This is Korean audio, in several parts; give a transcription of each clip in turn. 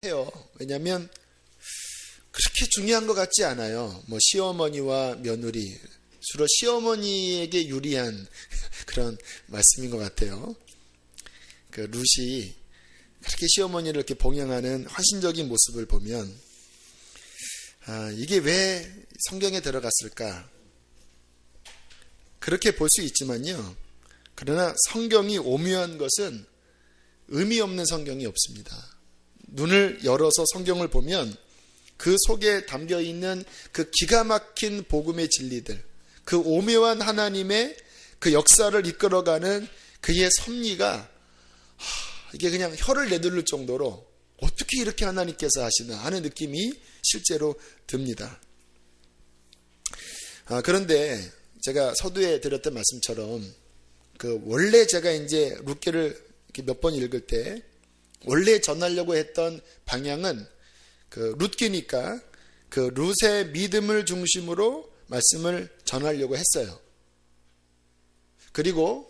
해요. 왜냐하면 그렇게 중요한 것 같지 않아요. 뭐 시어머니와 며느리, 주로 시어머니에게 유리한 그런 말씀인 것 같아요. 그 룻이 그렇게 시어머니를 이렇게 봉양하는 헌신적인 모습을 보면 이게 왜 성경에 들어갔을까? 그렇게 볼 수 있지만요. 그러나 성경이 오묘한 것은 의미 없는 성경이 없습니다. 눈을 열어서 성경을 보면 그 속에 담겨 있는 그 기가 막힌 복음의 진리들, 그 오묘한 하나님의 그 역사를 이끌어가는 그의 섭리가 이게 그냥 혀를 내두를 정도로 어떻게 이렇게 하나님께서 하시나 하는 느낌이 실제로 듭니다. 그런데 제가 서두에 드렸던 말씀처럼 그 원래 제가 이제 룻기를 몇 번 읽을 때 원래 전하려고 했던 방향은 그 룻기니까 그 룻의 믿음을 중심으로 말씀을 전하려고 했어요. 그리고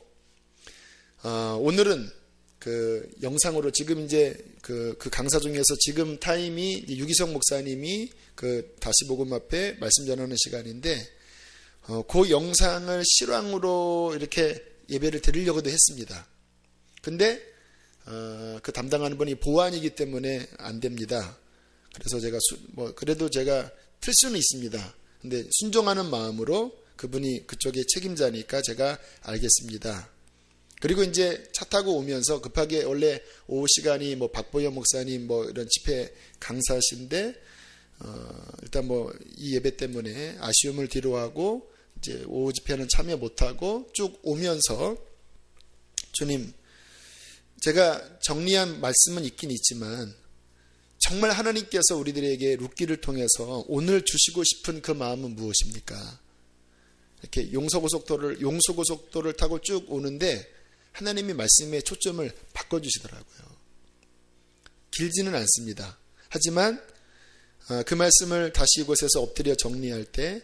오늘은 그 영상으로 지금 이제 그 강사 중에서 지금 타임이 유기성 목사님이 그 다시 복음 앞에 말씀 전하는 시간인데 그 영상을 실황으로 이렇게 예배를 드리려고도 했습니다. 근데 그 담당하는 분이 보안이기 때문에 안 됩니다. 그래서 제가 그래도 제가 틀 수는 있습니다. 근데 순종하는 마음으로 그분이 그쪽의 책임자니까 제가 알겠습니다. 그리고 이제 차 타고 오면서 급하게 원래 오후 시간이 뭐 박보영 목사님 뭐 이런 집회 강사신데 일단 뭐 이 예배 때문에 아쉬움을 뒤로하고 이제 오후 집회는 참여 못하고 쭉 오면서 주님, 제가 정리한 말씀은 있긴 있지만 정말 하나님께서 우리들에게 룻기를 통해서 오늘 주시고 싶은 그 마음은 무엇입니까? 이렇게 용서고속도를 타고 쭉 오는데 하나님이 말씀의 초점을 바꿔주시더라고요. 길지는 않습니다. 하지만 그 말씀을 다시 이곳에서 엎드려 정리할 때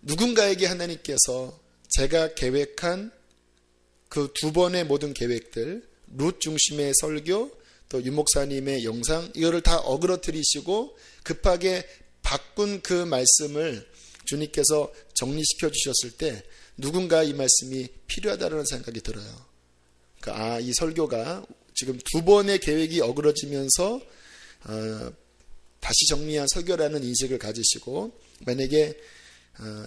누군가에게 하나님께서 제가 계획한 그 두 번의 모든 계획들, 룻 중심의 설교, 또 유목사님의 영상, 이거를 다 어그러뜨리시고 급하게 바꾼 그 말씀을 주님께서 정리시켜 주셨을 때 누군가 이 말씀이 필요하다는 생각이 들어요. 이 설교가 지금 두 번의 계획이 어그러지면서 다시 정리한 설교라는 인식을 가지시고 만약에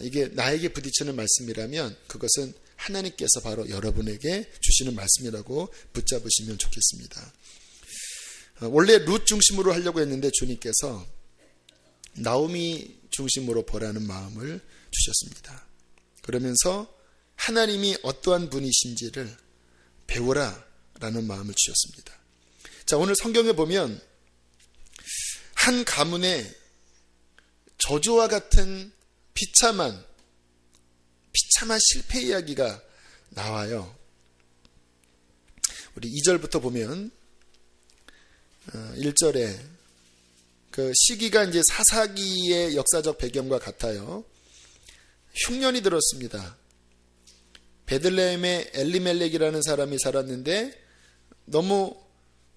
이게 나에게 부딪히는 말씀이라면 그것은 하나님께서 바로 여러분에게 주시는 말씀이라고 붙잡으시면 좋겠습니다. 원래 룻 중심으로 하려고 했는데 주님께서 나오미 중심으로 보라는 마음을 주셨습니다. 그러면서 하나님이 어떠한 분이신지를 배우라라는 마음을 주셨습니다. 자, 오늘 성경에 보면 한 가문에 저주와 같은 비참한 실패 이야기가 나와요. 우리 2절부터 보면 1절에 그 시기가 이제 사사기의 역사적 배경과 같아요. 흉년이 들었습니다. 베들레헴에 엘리멜렉이라는 사람이 살았는데 너무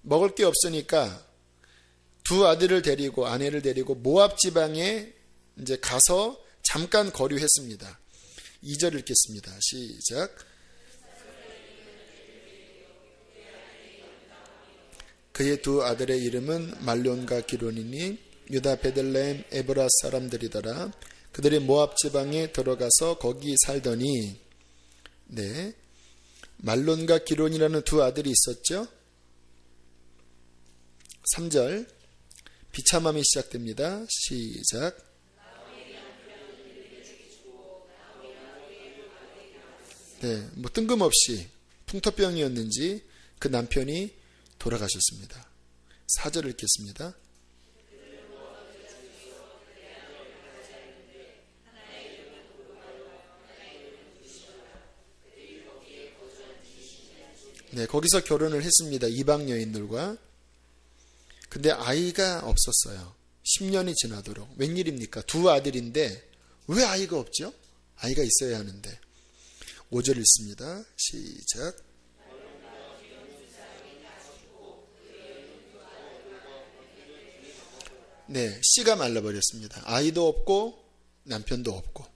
먹을 게 없으니까 두 아들을 데리고 아내를 데리고 모압 지방에 이제 가서 잠깐 거류했습니다. 2절 읽겠습니다. 시작. 그의 두 아들의 이름은 말론과 기론이니 유다 베들레헴 에브라 사람들이더라. 그들이 모압 지방에 들어가서 거기 살더니 말론과 기론이라는 두 아들이 있었죠. 3절 비참함이 시작됩니다. 시작. 뭐 뜬금없이 풍토병이었는지 그 남편이 돌아가셨습니다. 4절 읽겠습니다. 거기서 결혼을 했습니다. 이방 여인들과. 근데 아이가 없었어요. 10년이 지나도록. 웬일입니까? 두 아들인데 왜 아이가 없죠? 아이가 있어야 하는데. 5절 읽습니다. 시작. 씨가 말라버렸습니다. 아이도 없고 남편도 없고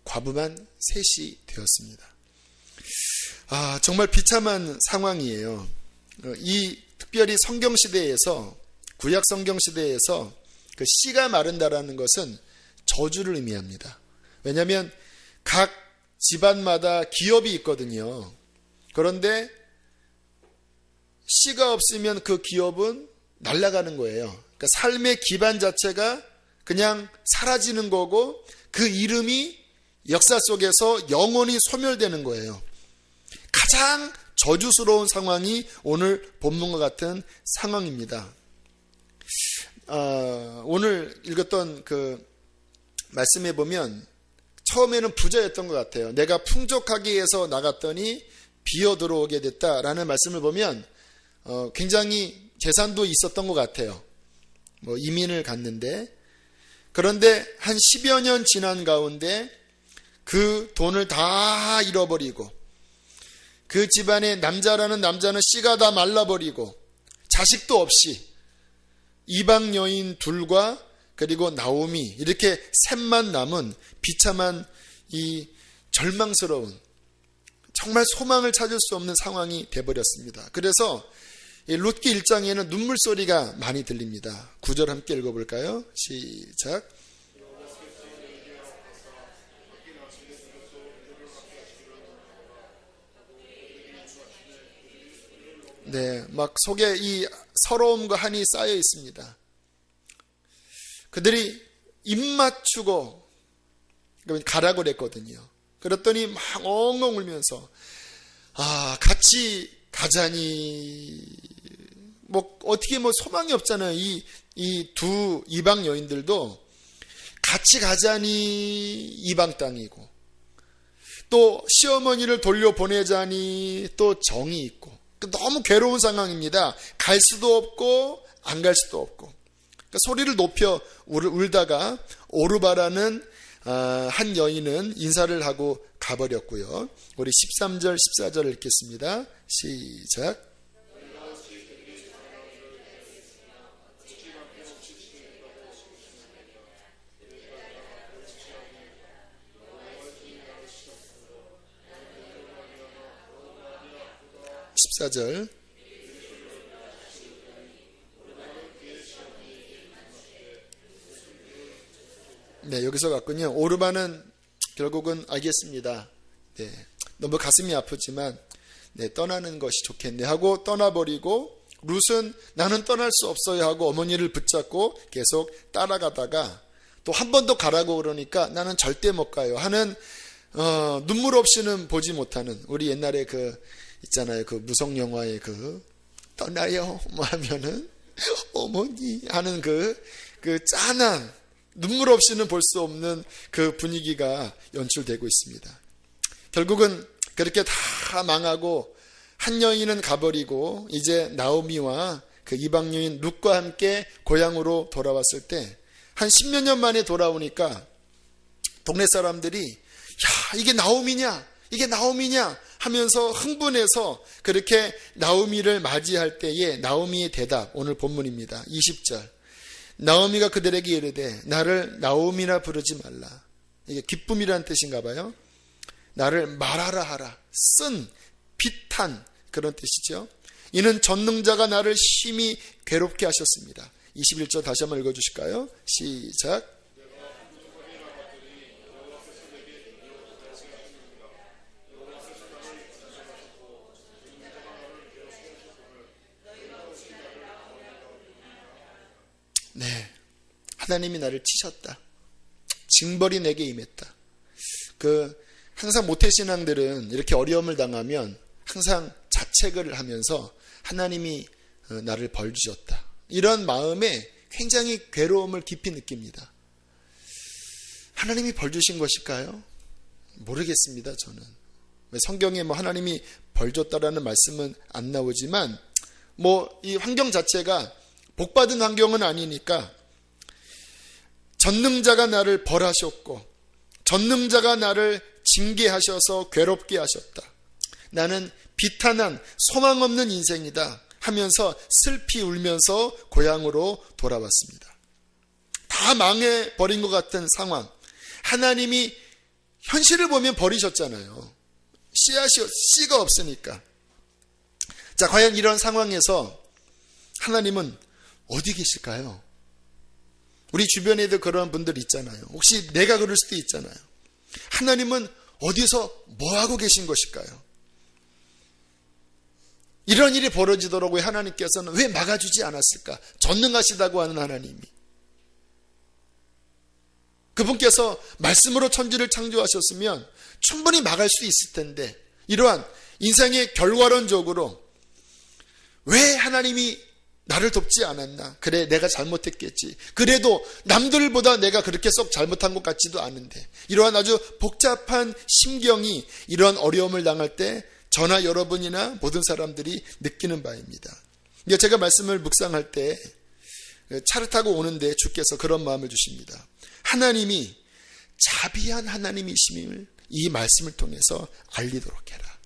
과부만 셋이 되었습니다. 정말 비참한 상황이에요. 이 특별히 성경시대에서, 구약 성경시대에서 그 씨가 마른다라는 것은 저주를 의미합니다. 왜냐하면 각 집안마다 기업이 있거든요. 그런데 씨가 없으면 그 기업은 날아가는 거예요. 그러니까 삶의 기반 자체가 그냥 사라지는 거고 그 이름이 역사 속에서 영원히 소멸되는 거예요. 가장 저주스러운 상황이 오늘 본문과 같은 상황입니다. 오늘 읽었던 그 말씀에 보면 처음에는 부자였던 것 같아요. 내가 풍족하게 해서 나갔더니 비어 들어오게 됐다라는 말씀을 보면 굉장히 재산도 있었던 것 같아요. 이민을 갔는데, 그런데 한 10여 년 지난 가운데 그 돈을 다 잃어버리고 그 집안의 남자라는 남자는 씨가 다 말라버리고 자식도 없이 이방 여인 둘과 그리고 나오미 이렇게 셋만 남은 비참한 이 절망스러운 정말 소망을 찾을 수 없는 상황이 되어버렸습니다. 그래서 룻기 1장에는 눈물소리가 많이 들립니다. 9절 함께 읽어볼까요? 시작. 막 속에 이 서러움과 한이 쌓여 있습니다. 그들이 입 맞추고 가라고 그랬거든요. 그랬더니 막 엉엉 울면서 같이 가자니 어떻게 소망이 없잖아요. 이 두 이방 여인들도 같이 가자니 이방 땅이고 또 시어머니를 돌려보내자니 또 정이 있고 너무 괴로운 상황입니다. 갈 수도 없고 안 갈 수도 없고 소리를 높여 울다가 오르바라는 한 여인은 인사를 하고 가버렸고요. 우리 13절 14절 읽겠습니다. 시작. (14절) 여기서 갔군요. 오르바는 결국은 알겠습니다. 너무 가슴이 아프지만 떠나는 것이 좋겠네 하고 떠나버리고, 룻은 나는 떠날 수 없어요 하고 어머니를 붙잡고 계속 따라가다가 또 한 번 더 가라고 그러니까 나는 절대 못 가요 하는 눈물 없이는 보지 못하는, 우리 옛날에 있잖아요. 무성 영화에 떠나요 하면은 어머니 하는 그 짠한 눈물 없이는 볼 수 없는 그 분위기가 연출되고 있습니다. 결국은 그렇게 다 망하고 한 여인은 가버리고 이제 나오미와 그 이방 여인 룻과 함께 고향으로 돌아왔을 때 한 10몇 년 만에 돌아오니까 동네 사람들이 이게 나오미냐 이게 나오미냐 하면서 흥분해서 그렇게 나오미를 맞이할 때에 나오미의 대답, 오늘 본문입니다. 20절. 나오미가 그들에게 이르되 나를 나오미라 부르지 말라. 이게 기쁨이라는 뜻인가 봐요. 나를 말하라 하라. 쓴, 비탄 그런 뜻이죠. 이는 전능자가 나를 심히 괴롭게 하셨습니다. 21절 다시 한번 읽어주실까요? 시작. 하나님이 나를 치셨다. 징벌이 내게 임했다. 항상 모태신앙들은 이렇게 어려움을 당하면 항상 자책을 하면서 하나님이 나를 벌 주셨다. 이런 마음에 굉장히 괴로움을 깊이 느낍니다. 하나님이 벌 주신 것일까요? 모르겠습니다, 저는. 성경에 하나님이 벌 줬다라는 말씀은 안 나오지만, 이 환경 자체가 복받은 환경은 아니니까, 전능자가 나를 벌하셨고 전능자가 나를 징계하셔서 괴롭게 하셨다. 나는 비탄한 소망 없는 인생이다 하면서 슬피 울면서 고향으로 돌아왔습니다. 다 망해버린 것 같은 상황. 하나님이 현실을 보면 버리셨잖아요. 씨가 없으니까. 자, 과연 이런 상황에서 하나님은 어디 계실까요? 우리 주변에도 그런 분들 있잖아요. 혹시 내가 그럴 수도 있잖아요. 하나님은 어디서 뭐하고 계신 것일까요? 이런 일이 벌어지도록 하나님께서는 왜 막아주지 않았을까? 전능하시다고 하는 하나님이. 그분께서 말씀으로 천지를 창조하셨으면 충분히 막을 수 있을 텐데, 이러한 인생의 결과론적으로 왜 하나님이 나를 돕지 않았나? 그래, 내가 잘못했겠지. 그래도 남들보다 내가 그렇게 썩 잘못한 것 같지도 않은데, 이러한 아주 복잡한 심경이 이러한 어려움을 당할 때 저나 여러분이나 모든 사람들이 느끼는 바입니다. 제가 말씀을 묵상할 때 차를 타고 오는데 주께서 그런 마음을 주십니다. 하나님이 자비한 하나님이심을 이 말씀을 통해서 알리도록 해라.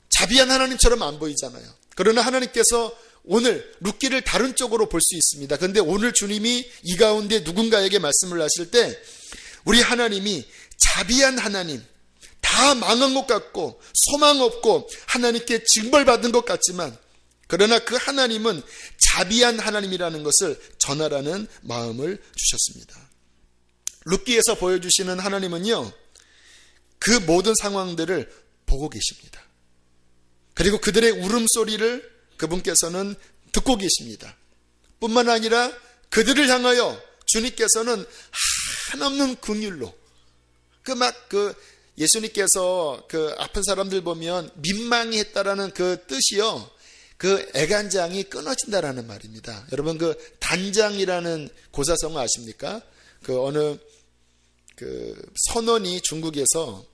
자비한 하나님처럼 안 보이잖아요. 그러나 하나님께서 오늘 룻기를 다른 쪽으로 볼 수 있습니다. 그런데 오늘 주님이 이 가운데 누군가에게 말씀을 하실 때 우리 하나님이 자비한 하나님, 다 망한 것 같고 소망 없고 하나님께 징벌받은 것 같지만, 그러나 그 하나님은 자비한 하나님이라는 것을 전하라는 마음을 주셨습니다. 룻기에서 보여주시는 하나님은요, 그 모든 상황들을 보고 계십니다. 그리고 그들의 울음소리를 그분께서는 듣고 계십니다. 뿐만 아니라 그들을 향하여 주님께서는 한없는 긍휼로, 예수님께서 아픈 사람들 보면 민망히 했다라는 그 뜻이요, 그 애간장이 끊어진다라는 말입니다. 여러분, 단장이라는 고사성어 아십니까? 어느 선원이 중국에서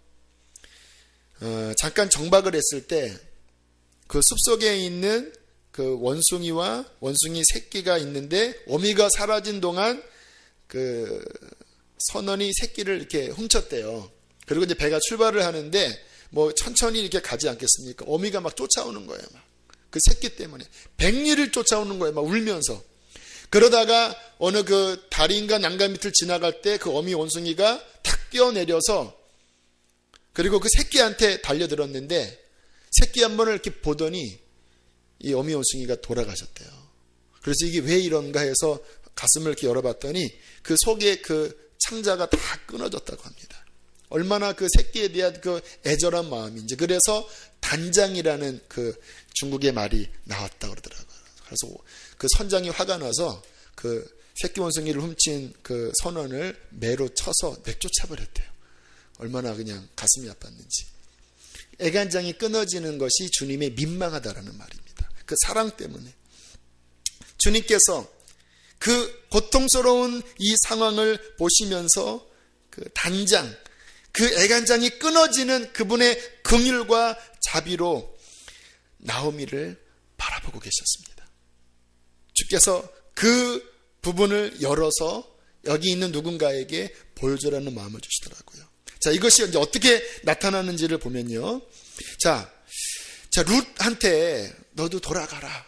잠깐 정박을 했을 때 그 숲속에 있는 그 원숭이 새끼가 있는데, 어미가 사라진 동안 그 선원이 새끼를 이렇게 훔쳤대요. 그리고 이제 배가 출발을 하는데 천천히 이렇게 가지 않겠습니까? 어미가 막 쫓아오는 거예요. 그 새끼 때문에 100리를 쫓아오는 거예요. 막 울면서. 그러다가 어느 다리인가 난간 밑을 지나갈 때 그 어미 원숭이가 탁 뛰어내려서, 그리고 그 새끼한테 달려들었는데 새끼 한 번을 이렇게 보더니 이 어미 원숭이가 돌아가셨대요. 그래서 이게 왜 이런가 해서 가슴을 이렇게 열어봤더니 그 속에 그 창자가 다 끊어졌다고 합니다. 얼마나 그 새끼에 대한 애절한 마음인지. 그래서 단장이라는 중국의 말이 나왔다고 그러더라고요. 그래서 그 선장이 화가 나서 그 새끼 원숭이를 훔친 그 선원을 매로 쳐서 내쫓아버렸대요. 얼마나 그냥 가슴이 아팠는지. 애간장이 끊어지는 것이 주님의 민망하다라는 말입니다. 그 사랑 때문에. 주님께서 그 고통스러운 이 상황을 보시면서 그 단장, 그 애간장이 끊어지는 그분의 긍휼과 자비로 나오미를 바라보고 계셨습니다. 주께서 그 부분을 열어서 여기 있는 누군가에게 보여주라는 마음을 주시더라고요. 자, 이것이 이제 어떻게 나타나는지를 보면요. 자, 룻한테 너도 돌아가라.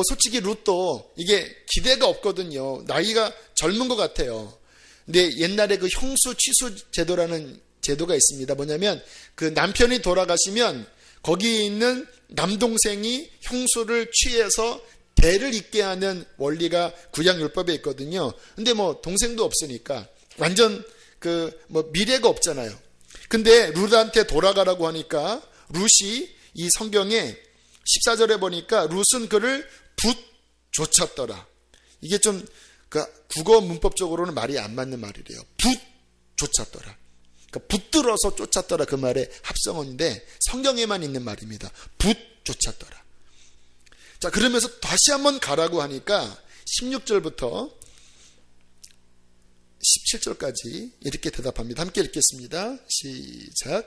솔직히 룻도 이게 기대가 없거든요. 나이가 젊은 것 같아요. 근데 옛날에 그 형수 취수 제도라는 제도가 있습니다. 뭐냐면 그 남편이 돌아가시면 거기에 있는 남동생이 형수를 취해서 대를 잇게 하는 원리가 구약율법에 있거든요. 근데 동생도 없으니까 완전 미래가 없잖아요. 근데 룻한테 돌아가라고 하니까 룻이 이 성경에 14절에 보니까 룻은 그를 붓 쫓았더라. 이게 좀 국어 문법적으로는 말이 안 맞는 말이래요. 붓 쫓았더라. 붙들어서 쫓았더라, 그 말의 합성어인데 성경에만 있는 말입니다. 붓 쫓았더라. 자, 그러면서 다시 한번 가라고 하니까 16절부터 17절까지 이렇게 대답합니다. 함께 읽겠습니다. 시작.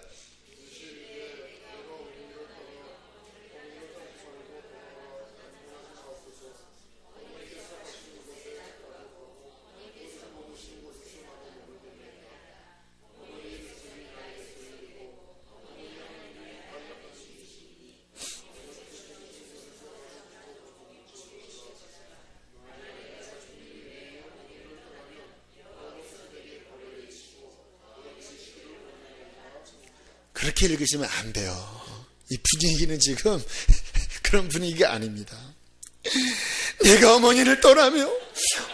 그렇게 읽으시면 안 돼요. 이 분위기는 지금 그런 분위기가 아닙니다. 내가 어머니를 떠나며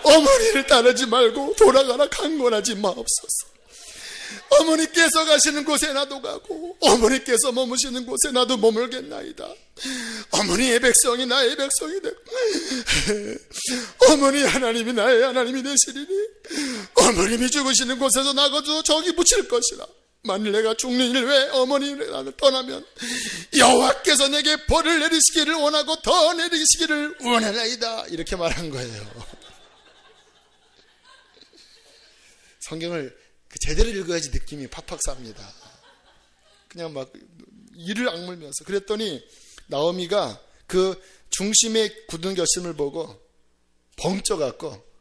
어머니를 따르지 말고 돌아가라 강권하지 마옵소서. 어머니께서 가시는 곳에 나도 가고 어머니께서 머무시는 곳에 나도 머물겠나이다. 어머니의 백성이 나의 백성이 되고 어머니 하나님이 나의 하나님이 되시리니 어머님이 죽으시는 곳에서 나가도 저기 묻힐 것이라. 만일 내가 죽는 일 외에 어머니를 나를 떠나면 여호와께서 내게 벌을 내리시기를 원하고 더 내리시기를 원하나이다. 이렇게 말한 거예요. 성경을 제대로 읽어야지 느낌이 팍팍 삽니다. 그냥 막 이를 악물면서. 그랬더니 나오미가 그 중심에 굳은 결심을 보고 벙쪄갖고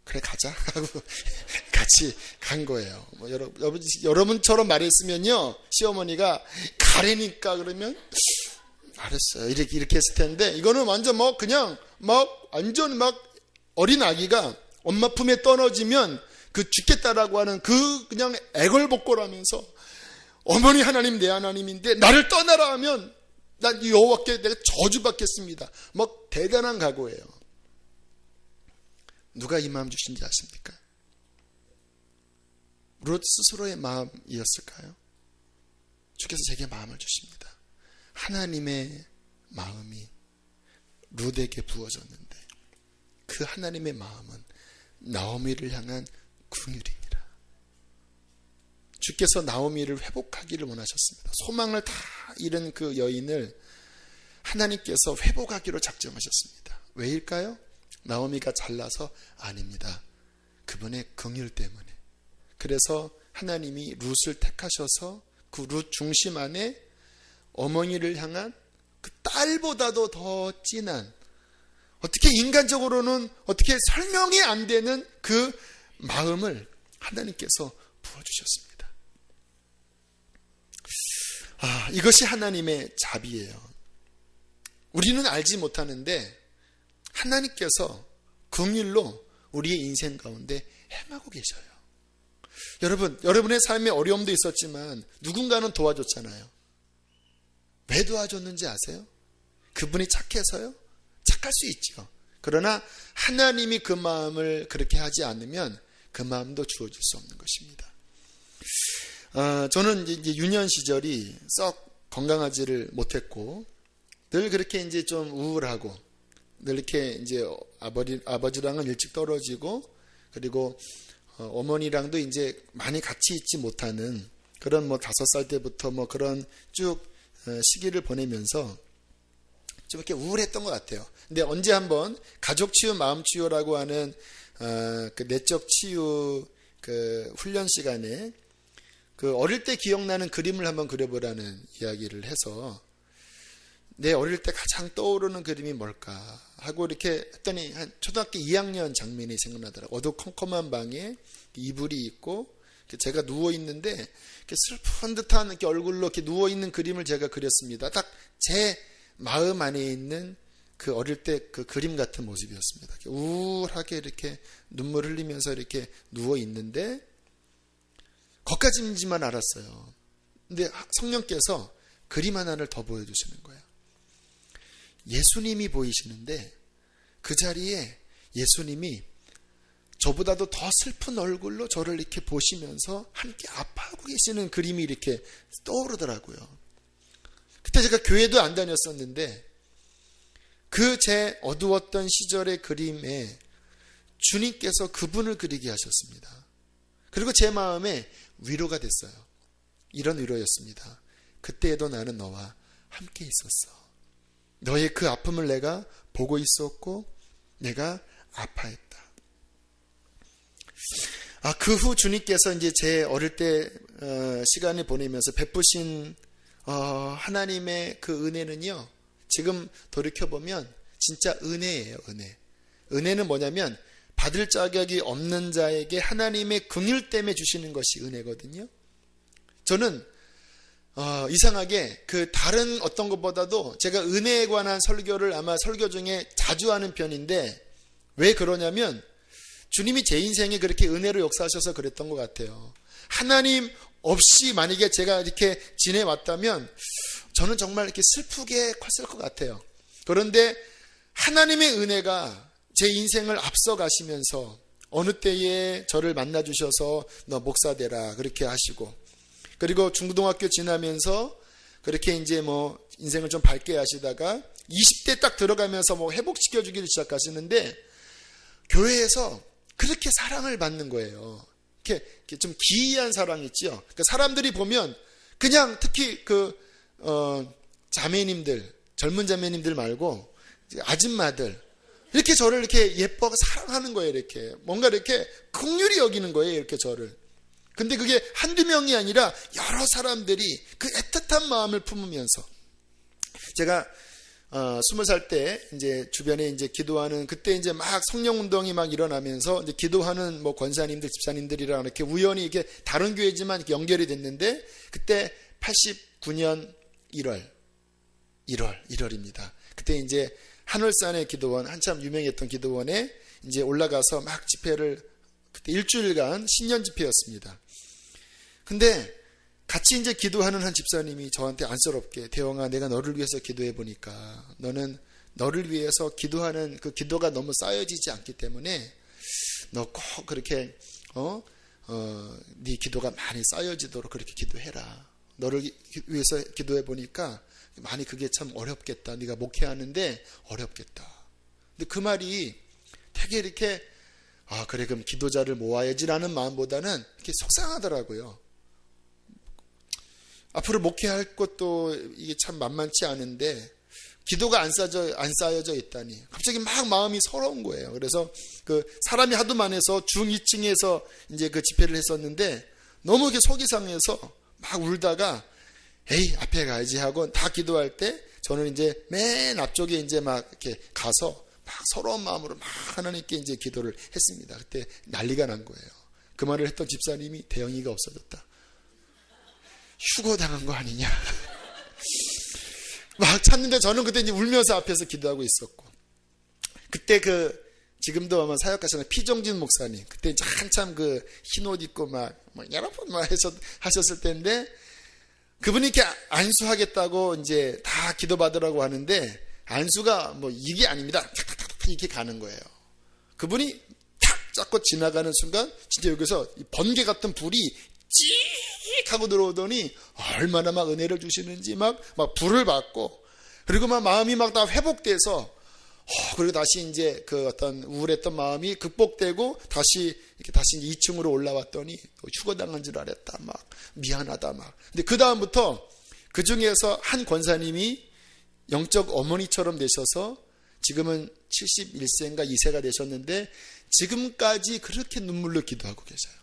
그래 가자 하고 같이 간 거예요. 뭐 여러분처럼 말했으면요, 시어머니가 가래니까 그러면 알았어요 이렇게 했을 텐데, 이거는 완전 뭐 그냥 막 완전 막 어린 아기가 엄마 품에 떨어지면 그 죽겠다라고 하는 그 그냥 애걸복걸하면서 어머니 하나님 내 하나님인데 나를 떠나라 하면 난 여호와께 내가 저주받겠습니다. 막 대단한 각오예요. 누가 이 마음 주신지 아십니까? 룻 스스로의 마음이었을까요? 주께서 제게 마음을 주십니다. 하나님의 마음이 룻에게 부어졌는데 그 하나님의 마음은 나오미를 향한 긍휼입니다. 주께서 나오미를 회복하기를 원하셨습니다. 소망을 다 잃은 그 여인을 하나님께서 회복하기로 작정하셨습니다. 왜일까요? 나오미가 잘나서? 아닙니다. 그분의 긍휼 때문에. 그래서 하나님이 룻을 택하셔서 그 룻 중심 안에 어머니를 향한 그 딸보다도 더 진한, 어떻게 인간적으로는 어떻게 설명이 안 되는 그 마음을 하나님께서 부어주셨습니다. 이것이 하나님의 자비예요. 우리는 알지 못하는데 하나님께서 긍휼로 우리의 인생 가운데 행하고 계셔요. 여러분의 삶에 어려움도 있었지만 누군가는 도와줬잖아요. 왜 도와줬는지 아세요? 그분이 착해서요? 착할 수 있죠. 그러나 하나님이 그 마음을 그렇게 하지 않으면 그 마음도 주어질 수 없는 것입니다. 저는 이제 유년 시절이 썩 건강하지를 못했고 늘 그렇게 이제 좀 우울하고 늘 이렇게 이제 아버지랑은 일찍 떨어지고 그리고 어머니랑도 이제 많이 같이 있지 못하는 그런 5살 때부터 그런 쭉 시기를 보내면서 좀 이렇게 우울했던 것 같아요. 근데 언제 한번 가족 치유, 마음 치유라고 하는 그 내적 치유 그 훈련 시간에 그 어릴 때 기억나는 그림을 한번 그려보라는 이야기를 해서 내 어릴 때 가장 떠오르는 그림이 뭘까 하고 이렇게 했더니 한 초등학교 2학년 장면이 생각나더라고요. 어두컴컴한 방에 이불이 있고 제가 누워있는데 슬픈 듯한 이렇게 얼굴로 이렇게 누워있는 그림을 제가 그렸습니다. 딱 제 마음 안에 있는 그 어릴 때 그 그림 같은 모습이었습니다. 우울하게 이렇게 눈물 흘리면서 이렇게 누워있는데 거기까지만 알았어요. 근데 성령께서 그림 하나를 더 보여주시는 거예요. 예수님이 보이시는데 그 자리에 예수님이 저보다도 더 슬픈 얼굴로 저를 이렇게 보시면서 함께 아파하고 계시는 그림이 이렇게 떠오르더라고요. 그때 제가 교회도 안 다녔었는데 그 제 어두웠던 시절의 그림에 주님께서 그분을 그리게 하셨습니다. 그리고 제 마음에 위로가 됐어요. 이런 위로였습니다. 그때에도 나는 너와 함께 있었어. 너의 그 아픔을 내가 보고 있었고 내가 아파했다. 그 후 주님께서 이제 제 어릴 때 시간을 보내면서 베푸신 하나님의 그 은혜는요, 지금 돌이켜보면 진짜 은혜예요. 은혜는 뭐냐면 받을 자격이 없는 자에게 하나님의 긍휼 때문에 주시는 것이 은혜거든요. 저는 이상하게 그 다른 어떤 것보다도 제가 은혜에 관한 설교를 아마 설교 중에 자주 하는 편인데 왜 그러냐면 주님이 제 인생에 그렇게 은혜로 역사하셔서 그랬던 것 같아요. 하나님 없이 만약에 제가 이렇게 지내왔다면 저는 정말 이렇게 슬프게 컸을 것 같아요. 그런데 하나님의 은혜가 제 인생을 앞서가시면서 어느 때에 저를 만나주셔서 너 목사 되라 그렇게 하시고, 그리고 중고등학교 지나면서 그렇게 이제 뭐 인생을 좀 밝게 하시다가 20대 딱 들어가면서 뭐 회복시켜주기를 시작하시는데, 교회에서 그렇게 사랑을 받는 거예요. 이렇게 좀 기이한 사랑이 있죠. 그러니까 사람들이 보면 그냥 특히 자매님들, 젊은 자매님들 말고 아줌마들 이렇게 저를 이렇게 예뻐 사랑하는 거예요. 이렇게 뭔가 이렇게 긍휼히 여기는 거예요. 이렇게 저를. 근데 그게 한두 명이 아니라 여러 사람들이 그 애틋한 마음을 품으면서, 제가 20살 때 이제 주변에 이제 기도하는, 그때 이제 막 성령 운동이 막 일어나면서 이제 기도하는 뭐 권사님들, 집사님들이랑 이렇게 우연히 이렇게 다른 교회지만 이렇게 연결이 됐는데, 그때 89년 1월입니다. 그때 이제 한월산의 기도원, 한참 유명했던 기도원에 이제 올라가서 막 집회를, 그때 일주일간 신년 집회였습니다. 근데 같이 이제 기도하는 한 집사님이 저한테 안쓰럽게, 대영아, 내가 너를 위해서 기도해 보니까 너는 너를 위해서 기도하는 그 기도가 너무 쌓여지지 않기 때문에 너 꼭 그렇게 네 기도가 많이 쌓여지도록 그렇게 기도해라. 너를 위해서 기도해 보니까 많이 그게 참 어렵겠다. 네가 목회하는데 어렵겠다. 근데 그 말이 되게 이렇게 그래 그럼 기도자를 모아야지라는 마음보다는 이렇게 속상하더라고요. 앞으로 목회할 것도 이게 참 만만치 않은데 기도가 안 쌓여져 있다니 갑자기 막 마음이 서러운 거예요. 그래서 그 사람이 하도 많아서 중2층에서 이제 그 집회를 했었는데 너무 이렇게 속이 상해서 막 울다가 에이 앞에 가야지 하고 다 기도할 때 저는 이제 맨 앞쪽에 이제 막 이렇게 가서 막 서러운 마음으로 막 하나님께 이제 기도를 했습니다. 그때 난리가 난 거예요. 그 말을 했던 집사님이 대영이가 없어졌다. 휴거 당한 거 아니냐. 막 찾는데 저는 그때 이제 울면서 앞에서 기도하고 있었고, 그때 지금도 아마 사역하시는 피종진 목사님, 그때 이제 한참 그 흰 옷 입고 막 여러분 막 하셨을 때인데, 그분이 이렇게 안수하겠다고 이제 다 기도받으라고 하는데, 안수가 뭐 이게 아닙니다. 탁탁탁 이렇게 가는 거예요. 그분이 탁 잡고 지나가는 순간, 진짜 여기서 번개 같은 불이 찌익 하고 들어오더니 얼마나 막 은혜를 주시는지 막 불을 받고, 그리고 막 마음이 막 다 회복돼서 그리고 다시 이제 그 어떤 우울했던 마음이 극복되고 다시 2층으로 올라왔더니 휴거당한 줄 알았다, 막 미안하다 막. 근데 그 다음부터 그 중에서 한 권사님이 영적 어머니처럼 되셔서 지금은 71세인가 2세가 되셨는데 지금까지 그렇게 눈물로 기도하고 계셔요.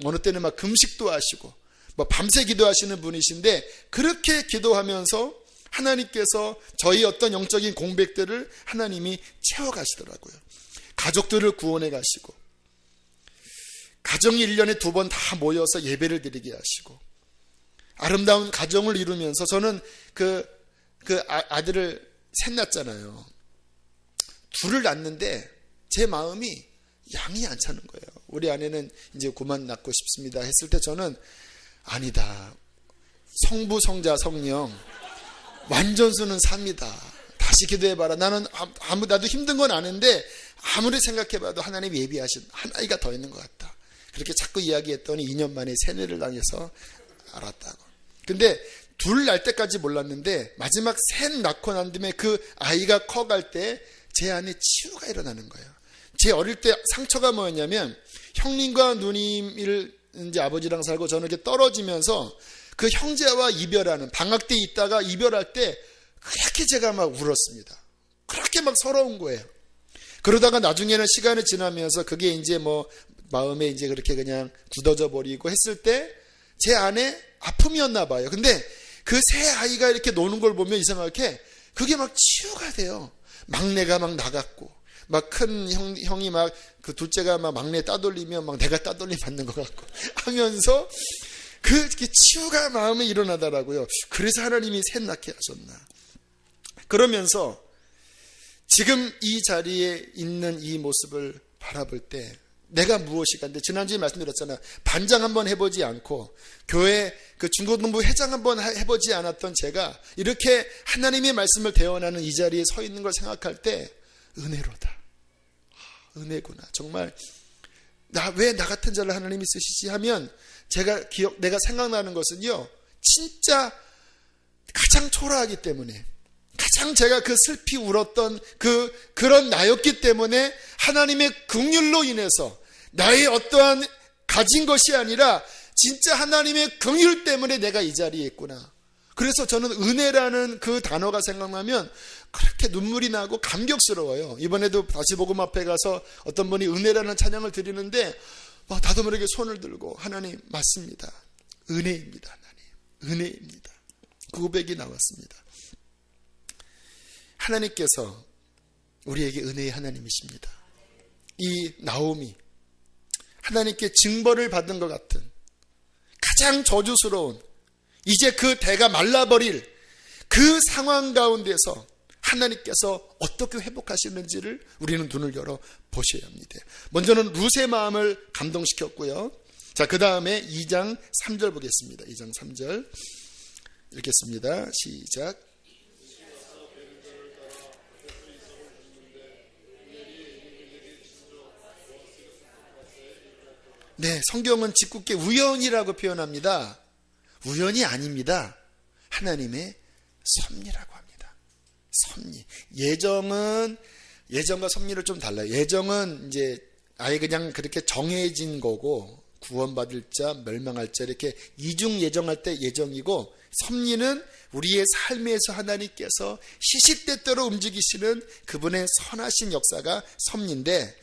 어느 때는 막 금식도 하시고 밤새 기도하시는 분이신데, 그렇게 기도하면서 하나님께서 저희 어떤 영적인 공백들을 하나님이 채워가시더라고요. 가족들을 구원해 가시고, 가정이 1년에 2번 다 모여서 예배를 드리게 하시고, 아름다운 가정을 이루면서 저는 아들을 셋 낳았잖아요. 둘을 낳는데 제 마음이 양이 안 차는 거예요. 우리 아내는 이제 그만 낳고 싶습니다 했을 때 저는 아니다. 성부, 성자, 성령 완전수는 3이다. 다시 기도해봐라. 나도 힘든 건 아는데 아무리 생각해봐도 하나님이 예비하신 한 아이가 더 있는 것 같다. 그렇게 자꾸 이야기했더니 2년 만에 세뇌를 당해서 알았다고. 근데 둘 낳을 때까지 몰랐는데 마지막 셋 낳고 난 다음에 그 아이가 커갈 때 제 안에 치유가 일어나는 거예요. 제 어릴 때 상처가 뭐였냐면, 형님과 누님을 이제 아버지랑 살고 저는 이렇게 떨어지면서 그 형제와 이별하는, 방학 때 있다가 이별할 때 그렇게 제가 막 울었습니다. 그렇게 막 서러운 거예요. 그러다가 나중에는 시간이 지나면서 그게 이제 뭐 마음에 이제 그렇게 그냥 굳어져 버리고 했을 때 제 안에 아픔이었나 봐요. 근데 그 새 아이가 이렇게 노는 걸 보면 이상하게 그게 막 치유가 돼요. 막내가 막 나갔고, 막 큰 형이 막 그 둘째가 막 막내 따돌리면 막 내가 따돌림 받는 것 같고 하면서 그렇게 치유가 마음에 일어나더라고요. 그래서 하나님이 셋 낳게 하셨나. 그러면서 지금 이 자리에 있는 이 모습을 바라볼 때 내가 무엇이가. 근데 지난주에 말씀드렸잖아. 반장 한번 해보지 않고 교회 그 중고등부 회장 한번 해보지 않았던 제가 이렇게 하나님의 말씀을 대언하는 이 자리에 서 있는 걸 생각할 때 은혜로다. 은혜구나. 정말 왜 나 같은 자를 하나님이 쓰시지 하면 내가 생각나는 것은요, 진짜 가장 초라하기 때문에, 가장 제가 그 슬피 울었던 그런 나였기 때문에 하나님의 긍휼로 인해서 나의 어떠한 가진 것이 아니라 진짜 하나님의 긍휼 때문에 내가 이 자리에 있구나. 그래서 저는 은혜라는 그 단어가 생각나면 그렇게 눈물이 나고 감격스러워요. 이번에도 다시 복음 앞에 가서 어떤 분이 은혜라는 찬양을 드리는데 나도 모르게 손을 들고 하나님 맞습니다. 은혜입니다. 하나님 은혜입니다. 그 고백이 나왔습니다. 하나님께서 우리에게 은혜의 하나님이십니다. 이 나오미, 하나님께 징벌을 받은 것 같은 가장 저주스러운, 이제 그 대가 말라버릴 그 상황 가운데서 하나님께서 어떻게 회복하시는지를 우리는 눈을 열어 보셔야 합니다. 먼저는 룻의 마음을 감동시켰고요. 자, 그 다음에 2장 3절 보겠습니다. 2장 3절 읽겠습니다. 시작. 네, 성경은 짓궂게 우연이라고 표현합니다. 우연이 아닙니다. 하나님의 섭리라고 합니다. 섭리. 예정과 섭리를 좀 달라요. 예정은 이제 아예 그냥 그렇게 정해진 거고, 구원받을 자, 멸망할 자, 이렇게 이중 예정할 때 예정이고, 섭리는 우리의 삶에서 하나님께서 시시때때로 움직이시는 그분의 선하신 역사가 섭리인데,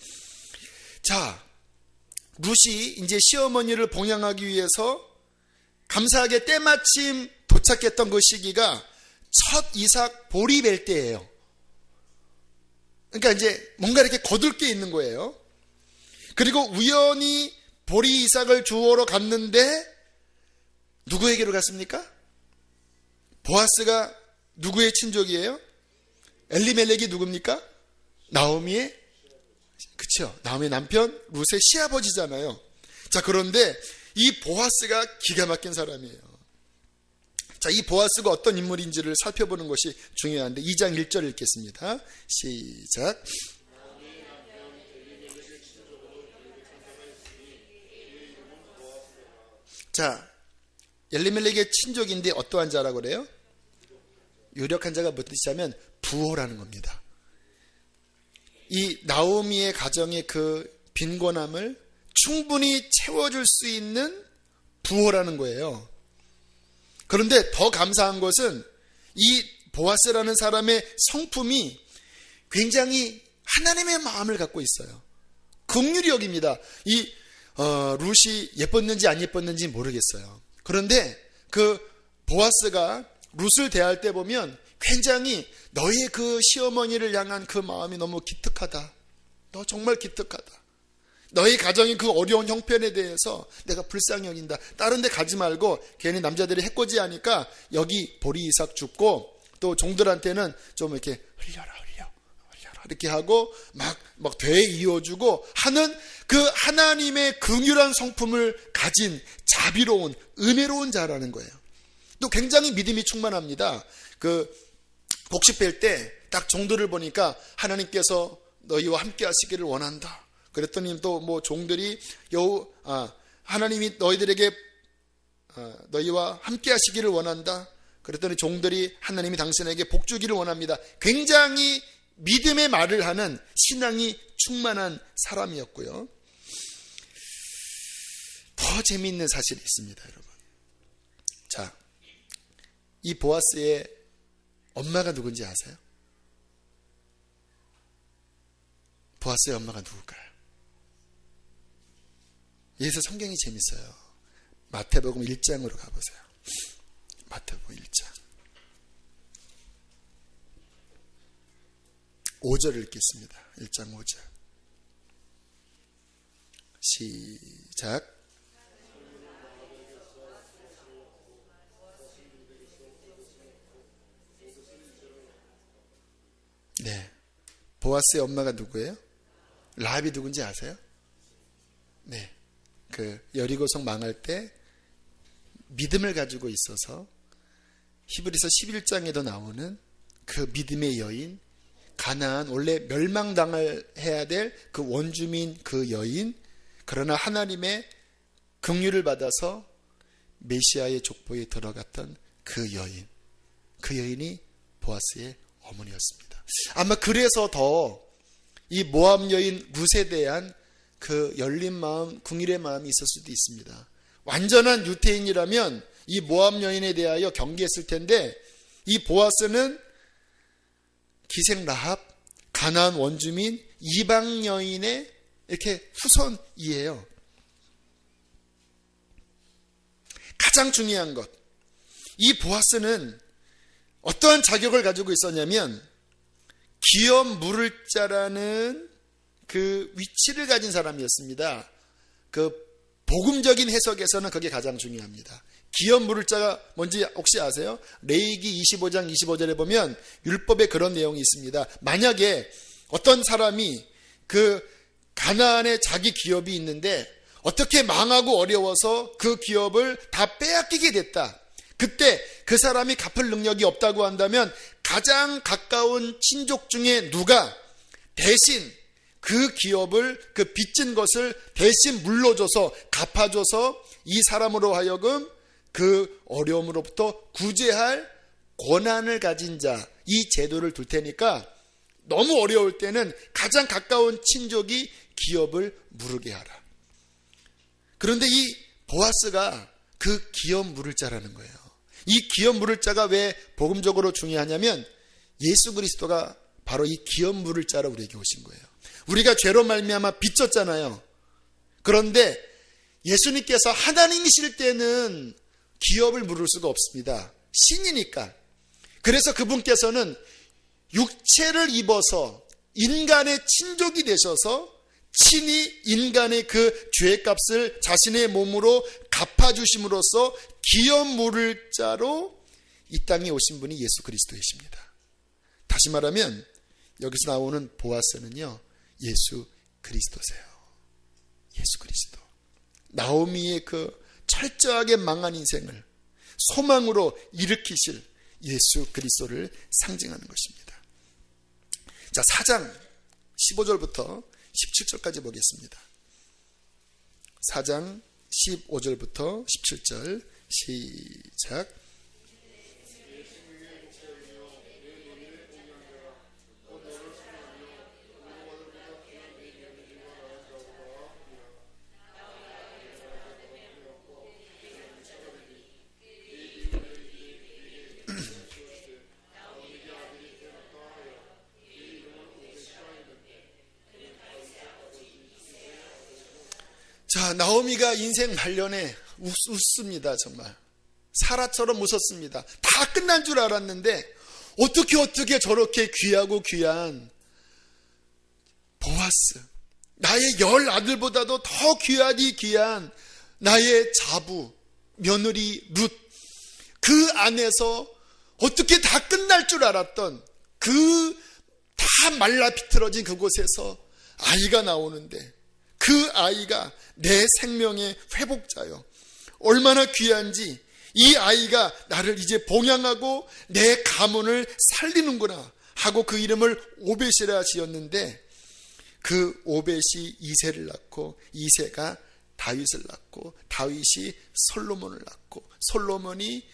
자, 룻이 이제 시어머니를 봉양하기 위해서 감사하게 때마침 도착했던 그 시기가 첫 이삭 보리 뵐 때예요. 그러니까 이제 뭔가 이렇게 거둘 게 있는 거예요. 그리고 우연히 보리 이삭을 주우러 갔는데 누구에게로 갔습니까? 보아스가 누구의 친족이에요? 엘리멜렉이 누굽니까? 나오미의, 그쵸? 나오미의 남편 룻의 시아버지잖아요. 자, 그런데 이 보아스가 기가 막힌 사람이에요. 자, 이 보아스가 어떤 인물인지를 살펴보는 것이 중요한데 2장 1절 읽겠습니다. 시작. 자, 엘리멜렉의 친족인데 어떠한 자라고 그래요? 유력한 자가 무슨 뜻이냐면 부호라는 겁니다. 이 나오미의 가정의 그 빈곤함을 충분히 채워줄 수 있는 부호라는 거예요. 그런데 더 감사한 것은 이 보아스라는 사람의 성품이 굉장히 하나님의 마음을 갖고 있어요. 긍휼히 여깁니다. 이 룻이 예뻤는지 안 예뻤는지 모르겠어요. 그런데 그 보아스가 룻을 대할 때 보면 굉장히 너의 그 시어머니를 향한 그 마음이 너무 기특하다. 너 정말 기특하다. 너희 가정의 그 어려운 형편에 대해서 내가 불쌍히 여긴다. 다른 데 가지 말고 괜히 남자들이 해코지하니까 여기 보리 이삭 줍고 또 종들한테는 좀 이렇게 흘려라 이렇게 하고 막 되에 이어주고 하는 그 하나님의 긍휼한 성품을 가진 자비로운 은혜로운 자라는 거예요. 또 굉장히 믿음이 충만합니다. 그 곡식 뺄 때 딱 종들을 보니까 하나님께서 너희와 함께 하시기를 원한다. 그랬더니 또 뭐 종들이 하나님이 너희들에게 너희와 함께 하시기를 원한다. 그랬더니 종들이 하나님이 당신에게 복 주기를 원합니다. 굉장히 믿음의 말을 하는 신앙이 충만한 사람이었고요. 더 재미있는 사실이 있습니다, 여러분. 자, 이 보아스의 엄마가 누군지 아세요? 보아스의 엄마가 누굴까요? 여기서 성경이 재밌어요. 마태복음 1장으로 가보세요. 마태복음 1장 5절 읽겠습니다. 1장 5절 시작. 네, 보아스의 엄마가 누구예요? 라합이 누군지 아세요? 네, 그 여리고성 망할 때 믿음을 가지고 있어서 히브리서 11장에도 나오는 그 믿음의 여인, 가나안 원래 멸망당을 해야 될 그 원주민 그 여인, 그러나 하나님의 긍휼을 받아서 메시아의 족보에 들어갔던 그 여인, 그 여인이 보아스의 어머니였습니다. 아마 그래서 더 이 모압 여인 룻에 대한 그 열린 마음, 긍휼의 마음이 있을 수도 있습니다. 완전한 유태인이라면 이 모압 여인에 대하여 경계했을 텐데, 이 보아스는 기생 라합, 가나안 원주민, 이방 여인의 이렇게 후손이에요. 가장 중요한 것, 이 보아스는 어떠한 자격을 가지고 있었냐면 기업 물을 자라는 그 위치를 가진 사람이었습니다. 그 복음적인 해석에서는 그게 가장 중요합니다. 기업 물을 자가 뭔지 혹시 아세요? 레위기 25장 25절에 보면 율법에 그런 내용이 있습니다. 만약에 어떤 사람이 그 가나안에 자기 기업이 있는데 어떻게 망하고 어려워서 그 기업을 다 빼앗기게 됐다. 그때 그 사람이 갚을 능력이 없다고 한다면 가장 가까운 친족 중에 누가 대신 그 기업을, 그 빚진 것을 대신 물러줘서 갚아줘서 이 사람으로 하여금 그 어려움으로부터 구제할 권한을 가진 자, 이 제도를 둘 테니까 너무 어려울 때는 가장 가까운 친족이 기업을 물게 하라. 그런데 이 보아스가 그 기업 물을 자라는 거예요. 이 기업 물을 자가 왜 복음적으로 중요하냐면 예수 그리스도가 바로 이 기업 물을 자로 우리에게 오신 거예요. 우리가 죄로 말미암아 빚졌잖아요. 그런데 예수님께서 하나님이실 때는 기업을 물을 수가 없습니다. 신이니까. 그래서 그분께서는 육체를 입어서 인간의 친족이 되셔서 친히 인간의 그 죄값을 자신의 몸으로 갚아주심으로써 기업 물을 자로 이 땅에 오신 분이 예수 그리스도이십니다. 다시 말하면 여기서 나오는 보아스는요, 예수 그리스도세요. 예수 그리스도. 나오미의 그 철저하게 망한 인생을 소망으로 일으키실 예수 그리스도를 상징하는 것입니다. 자, 4장 15절부터 17절까지 보겠습니다. 4장 15절부터 17절 시작. 자, 나오미가 인생 말년에 웃습니다. 정말 사라처럼 웃었습니다. 다 끝난 줄 알았는데 어떻게 저렇게 귀하고 귀한 보아스, 나의 10아들보다도 더 귀하디 귀한 나의 자부 며느리 룻, 그 안에서 어떻게 다 끝날 줄 알았던 그 다 말라 비틀어진 그곳에서 아이가 나오는데 그 아이가 내 생명의 회복자요. 얼마나 귀한지, 이 아이가 나를 이제 봉양하고 내 가문을 살리는구나 하고 그 이름을 오벳이라 지었는데, 그 오벳이 이새를 낳고 이새가 다윗을 낳고 다윗이 솔로몬을 낳고 솔로몬이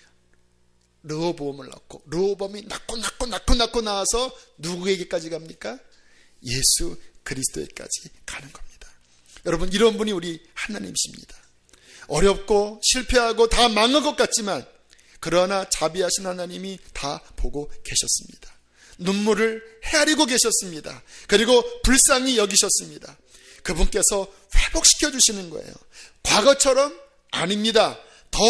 르호보암을 낳고 르호보암이 낳고 나와서 누구에게까지 갑니까? 예수 그리스도에까지 가는 겁니다. 여러분, 이런 분이 우리 하나님이십니다. 어렵고 실패하고 다 망한 것 같지만 그러나 자비하신 하나님이 다 보고 계셨습니다. 눈물을 헤아리고 계셨습니다. 그리고 불쌍히 여기셨습니다. 그분께서 회복시켜 주시는 거예요. 과거처럼 아닙니다. 더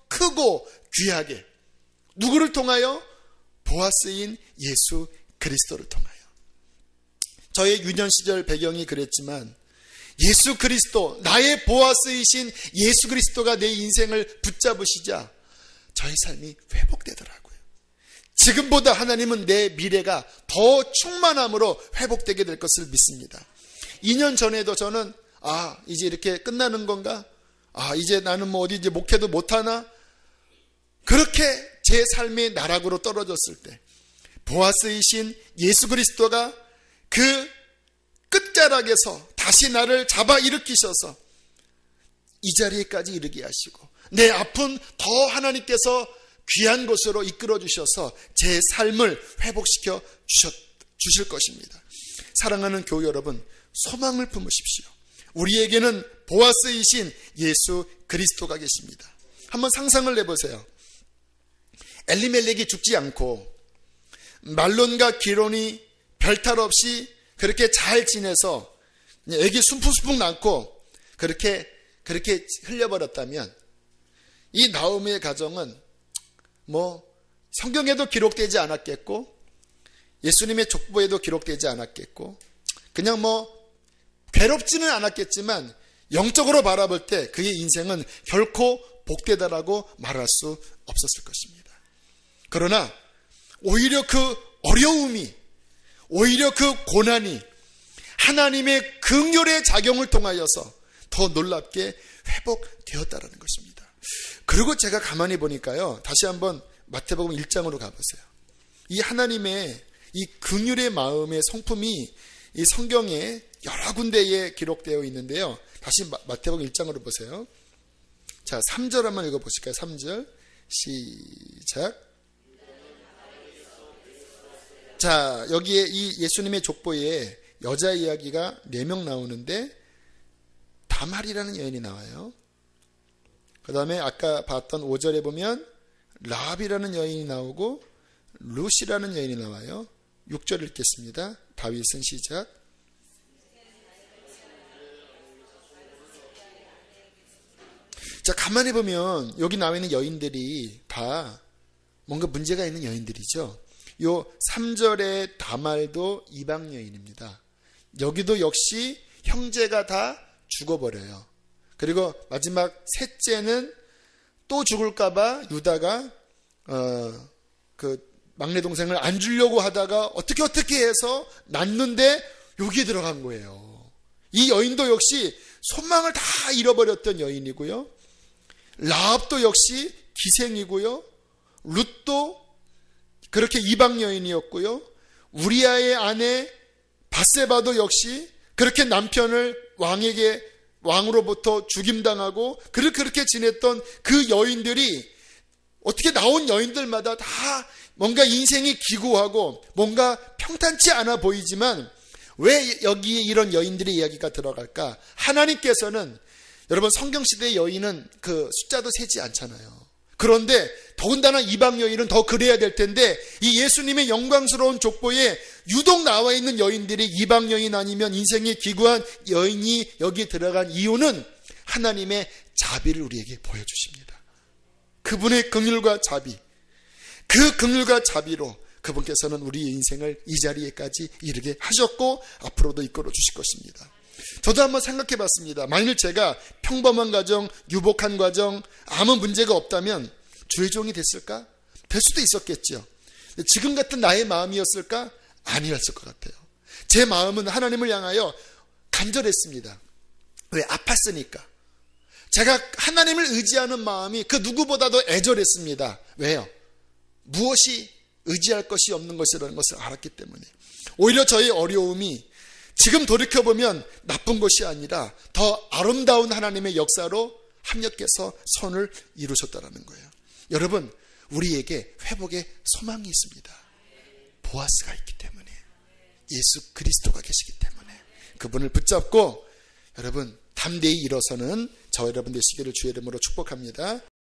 크고 귀하게. 누구를 통하여? 보아스인 예수 그리스도를 통하여. 저의 유년 시절 배경이 그랬지만 예수 그리스도, 나의 보아스이신 예수 그리스도가 내 인생을 붙잡으시자 저의 삶이 회복되더라고요. 지금보다 하나님은 내 미래가 더 충만함으로 회복되게 될 것을 믿습니다. 2년 전에도 저는 이제 이렇게 끝나는 건가? 이제 나는 뭐 어디 이제 목회도 못하나? 그렇게 제 삶의 나락으로 떨어졌을 때 보아스이신 예수 그리스도가 그 끝자락에서 다시 나를 잡아 일으키셔서 이 자리에까지 이르게 하시고 내 앞은 더 하나님께서 귀한 곳으로 이끌어 주셔서 제 삶을 회복시켜 주실 것입니다. 사랑하는 교회 여러분, 소망을 품으십시오. 우리에게는 보아스이신 예수 그리스도가 계십니다. 한번 상상을 해보세요. 엘리멜렉이 죽지 않고 말론과 기론이 별탈 없이 그렇게 잘 지내서 애기 숨풍숨풍 낳고 그렇게 흘려버렸다면 이 나오미의 가정은 뭐 성경에도 기록되지 않았겠고 예수님의 족보에도 기록되지 않았겠고 그냥 뭐 괴롭지는 않았겠지만 영적으로 바라볼 때 그의 인생은 결코 복되다라고 말할 수 없었을 것입니다. 그러나 오히려 그 어려움이 오히려 그 고난이 하나님의 긍휼의 작용을 통하여서 더 놀랍게 회복되었다라는 것입니다. 그리고 제가 가만히 보니까요. 다시 한번 마태복음 1장으로 가보세요. 이 하나님의 이 긍휼의 마음의 성품이 이 성경에 여러 군데에 기록되어 있는데요. 다시 마태복음 1장으로 보세요. 자, 3절 한번 읽어보실까요? 3절 시작. 자, 여기에 이 예수님의 족보에 여자 이야기가 4명 나오는데 다말이라는 여인이 나와요. 그 다음에 아까 봤던 5절에 보면 라합이라는 여인이 나오고 루시라는 여인이 나와요. 6절 읽겠습니다. 다윗은 시작. 자, 가만히 보면 여기 나와 있는 여인들이 다 뭔가 문제가 있는 여인들이죠. 요 3절의 다말도 이방 여인입니다. 여기도 역시 형제가 다 죽어버려요. 그리고 마지막 셋째는 또 죽을까봐 유다가 그 막내 동생을 안 주려고 하다가 어떻게 해서 낳는데 여기에 들어간 거예요. 이 여인도 역시 소망을 다 잃어버렸던 여인이고요. 라합도 역시 기생이고요. 룻도 그렇게 이방 여인이었고요. 우리아의 아내 밧세바도 역시 그렇게 남편을 왕으로부터 죽임당하고 그렇게 지냈던 그 여인들이 어떻게 나온 여인들마다 다 뭔가 인생이 기구하고 뭔가 평탄치 않아 보이지만 왜 여기에 이런 여인들의 이야기가 들어갈까? 하나님께서는 여러분 성경시대의 여인은 그 숫자도 세지 않잖아요. 그런데 더군다나 이방 여인은 더 그래야 될 텐데 이 예수님의 영광스러운 족보에 유독 나와 있는 여인들이 이방 여인 아니면 인생이 기구한 여인이 여기에 들어간 이유는 하나님의 자비를 우리에게 보여주십니다. 그분의 긍휼과 자비, 그 긍휼과 자비로 그분께서는 우리의 인생을 이 자리에까지 이르게 하셨고 앞으로도 이끌어 주실 것입니다. 저도 한번 생각해 봤습니다. 만일 제가 평범한 가정, 유복한 가정, 아무 문제가 없다면 주의 종이 됐을까? 될 수도 있었겠죠. 지금 같은 나의 마음이었을까? 아니었을 것 같아요. 제 마음은 하나님을 향하여 간절했습니다. 왜? 아팠으니까. 제가 하나님을 의지하는 마음이 그 누구보다도 애절했습니다. 왜요? 무엇이 의지할 것이 없는 것이라는 것을 알았기 때문에. 오히려 저의 어려움이 지금 돌이켜보면 나쁜 것이 아니라 더 아름다운 하나님의 역사로 합력해서 선을 이루셨다는 거예요. 여러분, 우리에게 회복의 소망이 있습니다. 보아스가 있기 때문에, 예수 그리스도가 계시기 때문에 그분을 붙잡고 여러분 담대히 일어서는 저와 여러분 되시기를 주의 이름으로 축복합니다.